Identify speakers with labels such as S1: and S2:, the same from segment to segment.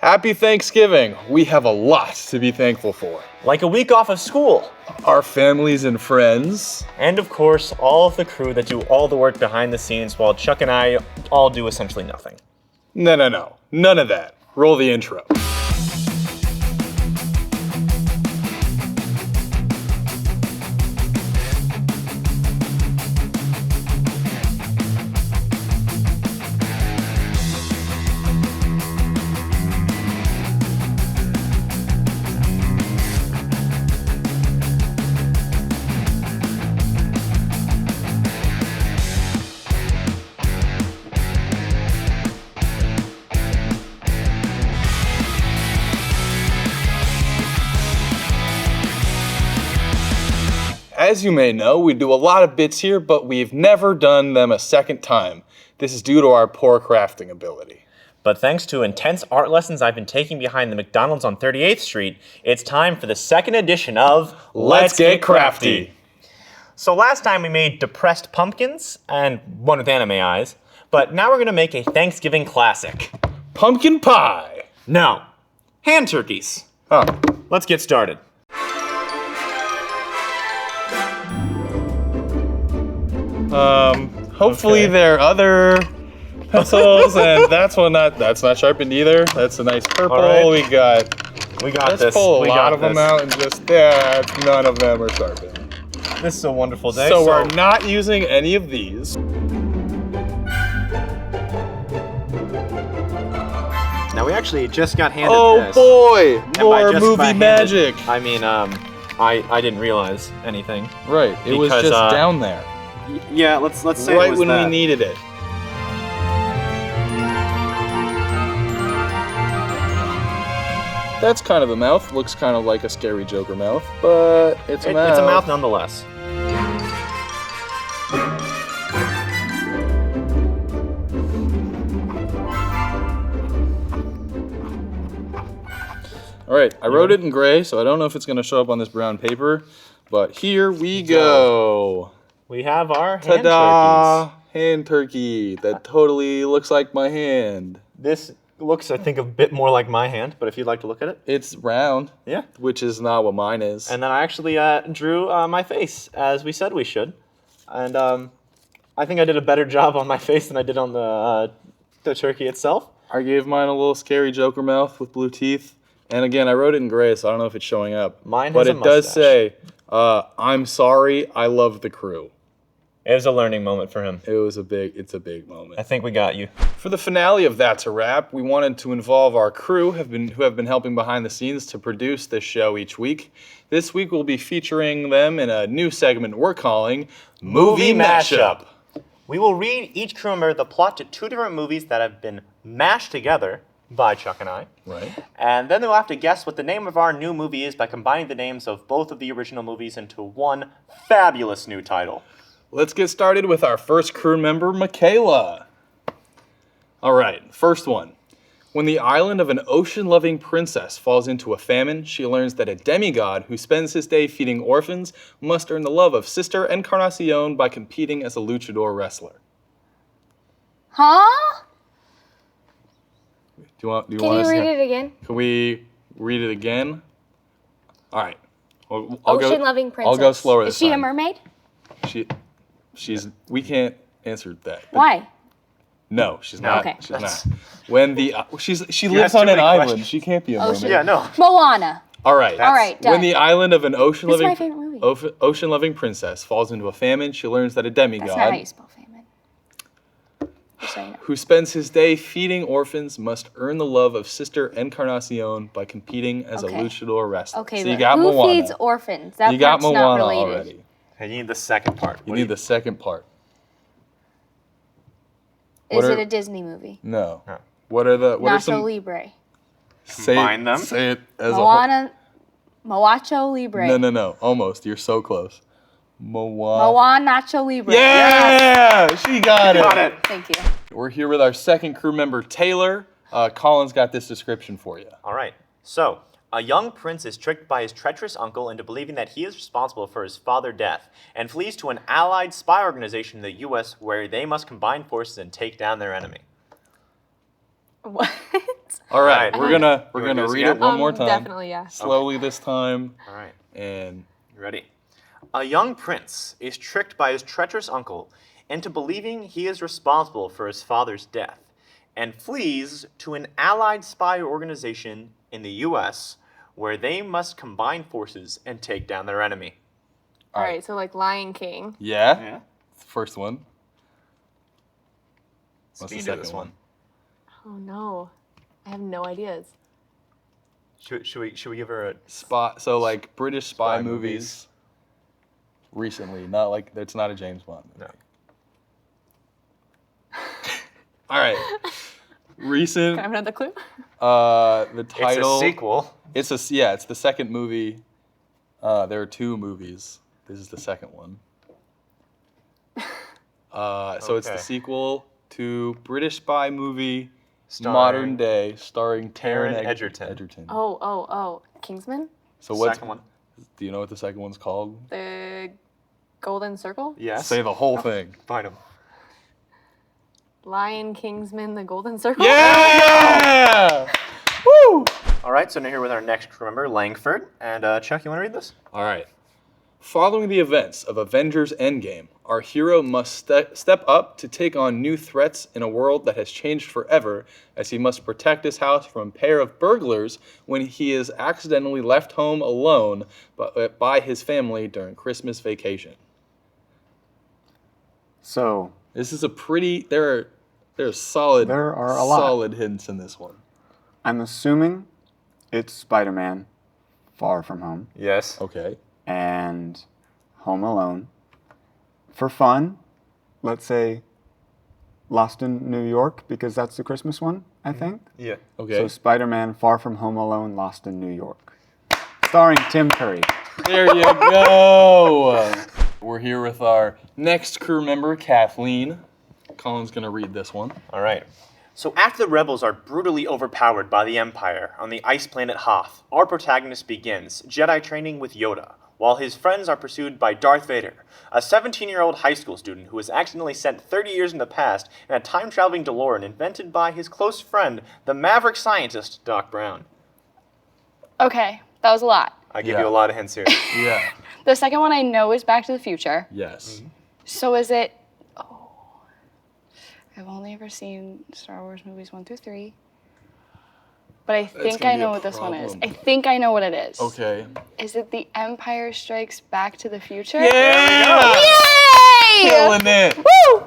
S1: Happy Thanksgiving. We have a lot to be thankful for.
S2: Like a week off of school.
S1: Our families and friends.
S2: And of course, all of the crew that do all the work behind the scenes while Chuck and I all do essentially nothing.
S1: No. None of that. Roll the intro. As you may know, we do a lot of bits here, but we've never done them a second time. This is due to our poor crafting ability.
S2: But thanks to intense art lessons I've been taking behind the McDonald's on 38th Street, it's time for the second edition of
S1: Let's Get Crafty.
S2: So last time we made depressed pumpkins and one with anime eyes, but now we're gonna make a Thanksgiving classic.
S1: Pumpkin pie.
S2: No, hand turkeys.
S1: Oh.
S2: Let's get started.
S1: Hopefully there are other pencils, and that's not sharpened either. That's a nice purple.
S2: Right.
S1: We got
S2: this.
S1: Let's pull a lot of them out and just, none of them are sharpened.
S2: This is a wonderful day.
S1: So we're not using any of these.
S2: Now we actually just got handed this.
S1: Oh boy,
S2: And by
S1: more
S2: just
S1: movie
S2: by handed,
S1: magic.
S2: I mean, I didn't realize anything.
S1: Right, it was
S2: Because,
S1: just down there.
S2: Yeah, let's say
S1: Right
S2: it was
S1: when
S2: that.
S1: we needed it. That's kind of a mouth. Looks kind of like a scary Joker mouth, but it's a mouth.
S2: It's a mouth nonetheless.
S1: All right, I wrote it in gray, so I don't know if it's going to show up on this brown paper, but here we go.
S2: We have our hand
S1: Ta-da!
S2: turkeys.
S1: Hand turkey. That totally looks like my hand.
S2: This looks, I think, a bit more like my hand, but if you'd like to look at it.
S1: It's round.
S2: Yeah.
S1: Which is not what mine is.
S2: And then I actually drew my face, as we said we should. And I think I did a better job on my face than I did on the turkey itself.
S1: I gave mine a little scary Joker mouth with blue teeth. And again, I wrote it in gray, so I don't know if it's showing up.
S2: Mine
S1: but
S2: has a
S1: it does
S2: mustache.
S1: say, I'm sorry, I love the crew.
S2: It was a learning moment for him.
S1: It's a big moment.
S2: I think we got you.
S1: For the finale of That's a Wrap, we wanted to involve our crew who have been helping behind the scenes to produce this show each week. This week we'll be featuring them in a new segment we're calling Movie Mashup.
S2: We will read each crew member the plot to two different movies that have been mashed together by Chuck and I.
S1: Right.
S2: And then they'll have to guess what the name of our new movie is by combining the names of both of the original movies into one fabulous new title.
S1: Let's get started with our first crew member, Makayla. All right, first one. When the island of an ocean-loving princess falls into a famine, she learns that a demigod who spends his day feeding orphans must earn the love of Sister Encarnacion by competing as a luchador wrestler.
S3: Huh?
S1: Do you want
S3: Can you read it again?
S1: Can we read it again? All right.
S3: Ocean-loving princess.
S1: I'll go slower this
S3: Is she a
S1: time.
S3: mermaid?
S1: We can't answer that.
S3: Why?
S1: No, she's not.
S3: Okay.
S1: She's not. When the she lives
S2: asked
S1: on
S2: too
S1: an
S2: many
S1: island.
S2: questions.
S1: She can't be a mermaid.
S3: Ocean.
S2: Yeah, no.
S3: Moana.
S1: All right.
S3: All right, done.
S1: When the island of an
S3: This is my favorite movie.
S1: ocean-loving princess falls into a famine, she learns that a demigod
S3: That's not how you spell famine. Just so you know.
S1: who spends his day feeding orphans must earn the love of Sister Encarnacion by competing as
S3: Okay.
S1: a luchador wrestler.
S3: Okay,
S1: so you
S3: but
S1: got
S3: who
S1: Moana.
S3: feeds orphans? That
S1: You got
S3: part's not
S1: Moana
S3: related.
S1: already.
S2: And you need the second part.
S1: You need the second part.
S3: Is it a Disney movie?
S1: No.
S2: Huh.
S1: What are
S3: Nacho
S1: some?
S3: Libre.
S1: Combine
S2: them?
S1: Say it as
S3: Moana. Moacho Libre.
S1: a whole. No. Almost. You're so close. Moana.
S3: Moana Nacho Libre.
S1: Yeah! She got it.
S2: Got it.
S3: Thank you.
S1: We're here with our second crew member, Taylor. Colin's got this description for you.
S2: All right. So, a young prince is tricked by his treacherous uncle into believing that he is responsible for his father's death and flees to an allied spy organization in the U.S. where they must combine forces and take down their enemy.
S3: What?
S1: All right,
S2: All
S1: we're
S2: right.
S1: gonna
S2: You wanna do this
S1: read it
S2: again?
S1: one more time.
S4: Definitely, yeah.
S1: Slowly this time.
S2: All right.
S1: And
S2: You ready? A young prince is tricked by his treacherous uncle into believing he is responsible for his father's death and flees to an allied spy organization in the U.S. where they must combine forces and take down their enemy.
S4: All right, so like Lion King.
S1: yeah, it's the first one. What's the
S2: Speed to
S1: second
S2: this
S1: one?
S4: Oh no, I have no ideas.
S2: Should we give her a...
S1: Spy. So like British spy
S2: Spy
S1: movies.
S2: movies.
S1: Recently, not like it's not a James Bond movie.
S2: No.
S1: All right. Recent.
S4: Can I have another clue?
S1: The title.
S2: It's a sequel.
S1: It's the second movie. There are two movies. This is the second one. So it's the
S2: Okay.
S1: sequel to British spy movie,
S2: Starring
S1: modern day, starring
S2: Taron
S1: Taron
S2: Egerton.
S4: Oh, Kingsman?
S1: So what's
S2: Second one.
S1: Do you know what the second one's called?
S4: The Golden Circle?
S2: Yes.
S1: Say the whole thing.
S2: Find him.
S4: Lion Kingsman, the Golden Circle?
S1: Yeah! Woo!
S2: All right, so now here with our next crew member, Langford. And Chuck, you want to read this?
S1: All right. Following the events of Avengers Endgame, our hero must step up to take on new threats in a world that has changed forever, as he must protect his house from a pair of burglars when he is accidentally left home alone by his family during Christmas vacation.
S5: So,
S1: This is a pretty. There are solid.
S5: There are a lot.
S1: Solid hints in this one.
S5: I'm assuming it's Spider-Man, Far From Home,
S2: Yes.
S1: Okay.
S5: and Home Alone. For fun, let's say Lost in New York, because that's the Christmas one, I think.
S2: Yeah.
S1: Okay.
S5: So Spider-Man, Far From Home Alone, Lost in New York. Starring Tim Curry.
S1: There you go. We're here with our next crew member, Kathleen. Collin's gonna read this one.
S2: All right. So after the rebels are brutally overpowered by the Empire on the ice planet Hoth, our protagonist begins Jedi training with Yoda, while his friends are pursued by Darth Vader, a 17-year-old high school student who was accidentally sent 30 years in the past in a time-traveling DeLorean invented by his close friend, the maverick scientist, Doc Brown.
S3: Okay, that was a lot.
S2: I give
S1: Yeah.
S2: you a lot of hints here.
S1: Yeah.
S3: The second one I know is Back to the Future.
S1: Yes.
S3: So is it? Oh, I've only ever seen Star Wars movies 1 through 3. But I think
S1: gonna
S3: I
S1: be
S3: know
S1: a
S3: what this one is.
S1: problem.
S3: I think I know what it is.
S1: Okay.
S3: Is it The Empire Strikes Back to the Future?
S1: Yeah!
S3: Yay!
S1: Killing it.
S3: Woo!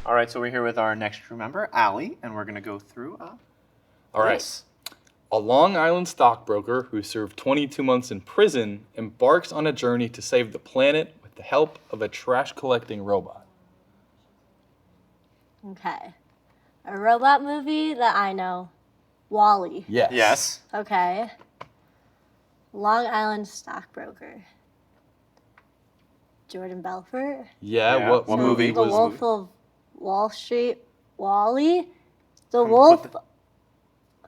S2: All right, so we're here with our next crew member, Allie, and we're going to go through
S1: All right.
S2: this.
S1: A Long Island stockbroker who served 22 months in prison embarks on a journey to save the planet with the help of a trash-collecting robot.
S6: Okay. A robot movie that I know. Wall-E.
S1: Yes.
S2: Yes.
S6: Okay. Long Island stockbroker. Jordan Belfort.
S1: Yeah.
S2: Yeah,
S1: What
S2: what
S1: movie
S2: movie?
S6: The
S1: was?
S6: Wolf of Wall Street. Wall-E. The Wolf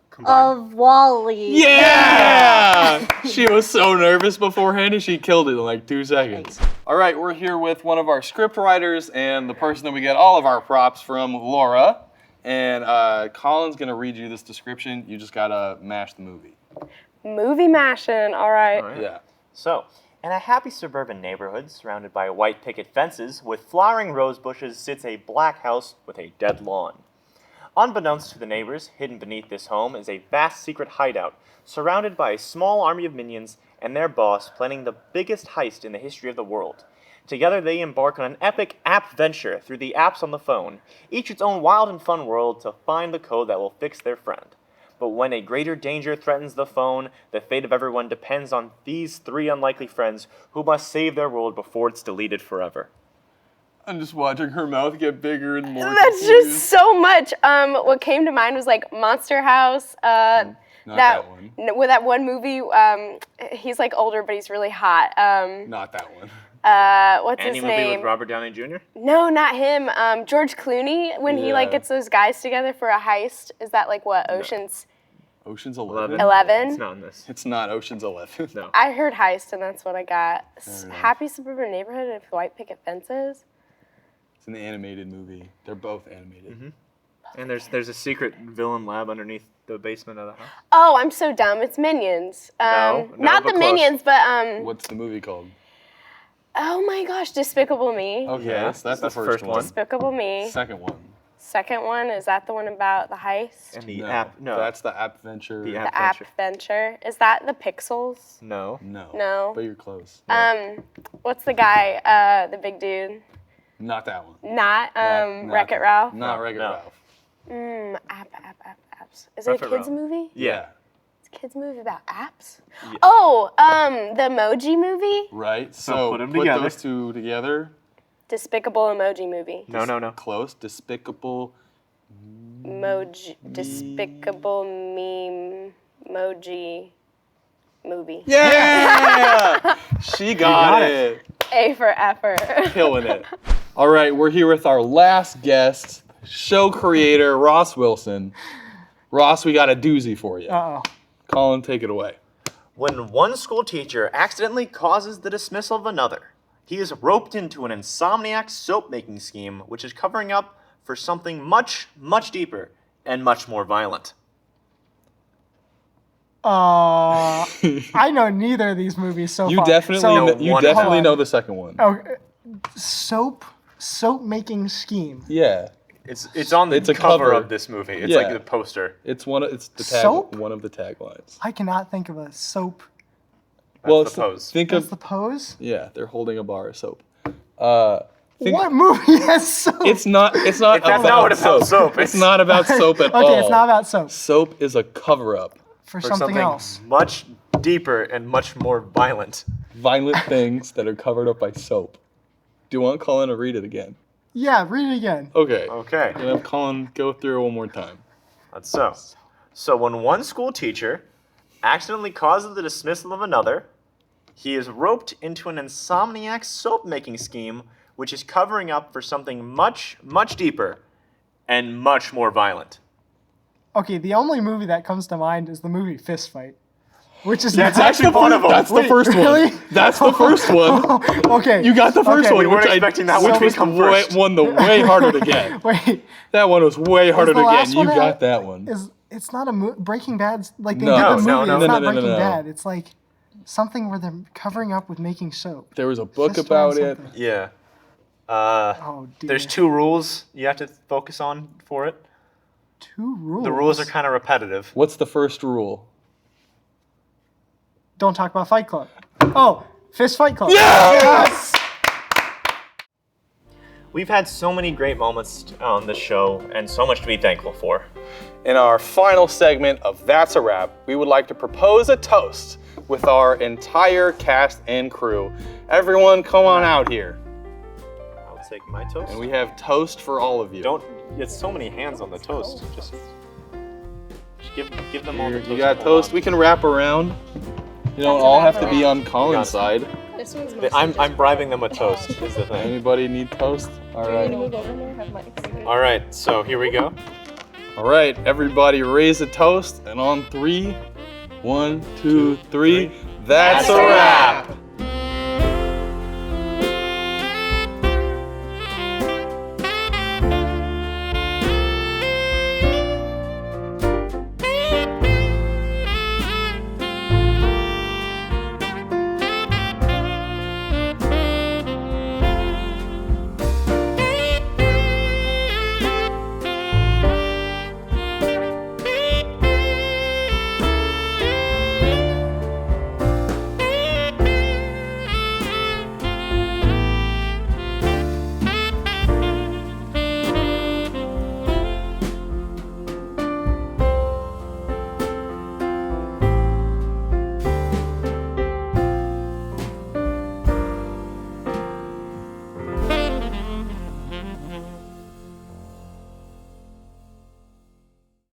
S2: Combined.
S6: of Wall-E.
S1: Yeah! She was so nervous beforehand and she killed it in like 2 seconds. All right, we're here with one of our script writers and the person that we get all of our props from, Laura. And Collin's gonna read you this description. You just gotta mash the movie.
S4: Movie mashing, all right.
S2: All right.
S1: Yeah.
S2: So, in a happy suburban neighborhood surrounded by white picket fences with flowering rose bushes sits a black house with a dead lawn. Unbeknownst to the neighbors, hidden beneath this home is a vast secret hideout, surrounded by a small army of minions and their boss planning the biggest heist in the history of the world. Together they embark on an epic app venture through the apps on the phone, each its own wild and fun world to find the code that will fix their friend. But when a greater danger threatens the phone, the fate of everyone depends on these three unlikely friends who must save their world before it's deleted forever.
S1: I'm just watching her mouth get bigger and more.
S4: That's just so much. What came to mind was like Monster House.
S1: Not that one.
S4: With that one movie, he's like older, but he's really hot.
S1: Not that one.
S4: What's
S2: Any
S4: his
S2: movie
S4: name?
S2: with Robert Downey Jr.?
S4: No, not him. George Clooney, when he like
S1: Yeah.
S4: gets those guys together for a heist. Is that like what, Ocean's
S1: Ocean's 11.
S4: 11?
S2: It's not in this.
S1: It's not Ocean's 11.
S2: No.
S4: I heard heist, and that's what I got.
S1: enough.
S4: Happy suburban neighborhood with white picket fences.
S1: It's an animated movie. They're both animated.
S2: And there's a secret villain lab underneath The basement of the house.
S4: Oh, I'm so dumb. It's Minions.
S2: No,
S4: not
S2: but
S4: the
S2: close.
S4: Minions, but
S1: What's the movie called?
S4: Oh my gosh, Despicable Me.
S1: Okay,
S2: Yeah,
S1: that's the first one.
S4: Despicable Me.
S1: Second one.
S4: Second one, is that the one about the heist?
S2: And the
S1: No,
S2: app. No.
S1: That's the App Venture.
S2: The
S4: The
S2: App
S4: App
S2: Venture.
S4: Venture. Is that the Pixels?
S2: No.
S1: No.
S4: No.
S1: But you're close.
S4: What's the guy, the big dude?
S1: Not that one.
S4: Not,
S1: Not
S4: Wreck-It Ralph?
S1: Not Wreck-It
S2: No.
S1: Ralph.
S4: Apps. Is it a
S2: Wreck-It
S4: kids
S2: Ralph.
S4: movie?
S2: Yeah.
S4: It's a kids movie about apps?
S2: Yeah.
S4: Oh, the Emoji Movie?
S1: Right?
S2: So
S1: So
S2: put 'em together.
S1: those two together.
S4: Despicable Emoji Movie.
S2: No.
S1: Close. Despicable.
S4: Despicable Meme Emoji Movie.
S1: Yeah! She got it.
S4: A for effort.
S1: Killing it. All right, we're here with our last guest, show creator Ross Wilson. Ross, we got a doozy for you.
S7: Uh-oh.
S1: Collin, take it away.
S2: When one school teacher accidentally causes the dismissal of another, he is roped into an insomniac soap-making scheme which is covering up for something much, much deeper and much more violent.
S7: I know neither of these movies so
S1: You
S7: far.
S1: definitely,
S7: So,
S1: you
S2: one-
S1: definitely
S7: hold
S1: know
S7: on.
S1: the second one.
S7: Oh, soap making scheme.
S1: Yeah,
S2: It's on the
S1: It's a
S2: cover
S1: cover.
S2: of this movie. It's
S1: Yeah.
S2: like the poster.
S1: it's the
S7: Soap?
S1: one of the taglines.
S7: I cannot think of a soap.
S1: Well,
S2: the pose.
S1: think
S7: That's
S1: of
S7: the pose.
S1: yeah, they're holding a bar of soap.
S7: What movie has soap?
S1: It's not
S2: That's
S1: about
S2: not what about soap.
S1: It's not about soap at all.
S7: Okay, it's not about soap.
S1: Soap is a cover-up.
S7: For
S2: For
S7: something else.
S2: much deeper and much more violent.
S1: Violent things that are covered up by soap. Do you want Collin to read it again?
S7: Yeah, read it again.
S1: Okay.
S2: Okay.
S1: I'm gonna have Collin go through it one more time.
S2: That's so. So when one school teacher accidentally causes the dismissal of another, he is roped into an insomniac soap-making scheme which is covering up for something much, much deeper and much more violent.
S7: Okay, the only movie that comes to mind is the movie Fist Fight. Which is
S2: That's actually one of them.
S1: That's the
S7: Wait,
S1: first
S7: really?
S1: one. That's the first one.
S7: Okay.
S1: You got the first
S7: Okay.
S1: one,
S2: We weren't
S1: which
S2: expecting that one to
S1: was
S2: come first.
S1: way harder to get.
S7: Wait,
S1: That one was way harder
S7: the
S1: to
S7: last
S1: get. And you
S7: one
S1: got that one.
S7: it's not a Breaking Bad's like they
S1: No.
S7: did the movie.
S2: No,
S7: It's
S2: no,
S7: not
S1: no, no,
S7: Breaking
S1: no.
S7: Bad. It's like something where they're covering up with making soap.
S1: There was a book
S7: Fist
S1: about
S7: around
S1: it.
S7: something.
S2: Yeah.
S7: Oh dear.
S2: There's 2 rules you have to focus on for it.
S7: 2 rules.
S2: The rules are kind of repetitive.
S1: What's the first rule?
S7: Don't talk about Fight Club. Oh, Fist Fight Club.
S1: Yes!
S2: We've had so many great moments on this show and so much to be thankful for.
S1: In our final segment of That's a Wrap, we would like to propose a toast with our entire cast and crew. Everyone, come on out here.
S2: I'll take my toast.
S1: And we have toast for all of you.
S2: Don't. It's so many hands on the toast. Just give them all the toast.
S1: You got toast. We can wrap around. You don't all have to be on Collin's side.
S4: This one's
S2: I'm bribing them with toast. Is the thing.
S1: Anybody need toast? All right.
S2: All right. So here we go.
S1: All right. Everybody raise a toast, and on 3, 1, 2, 3. That's a wrap.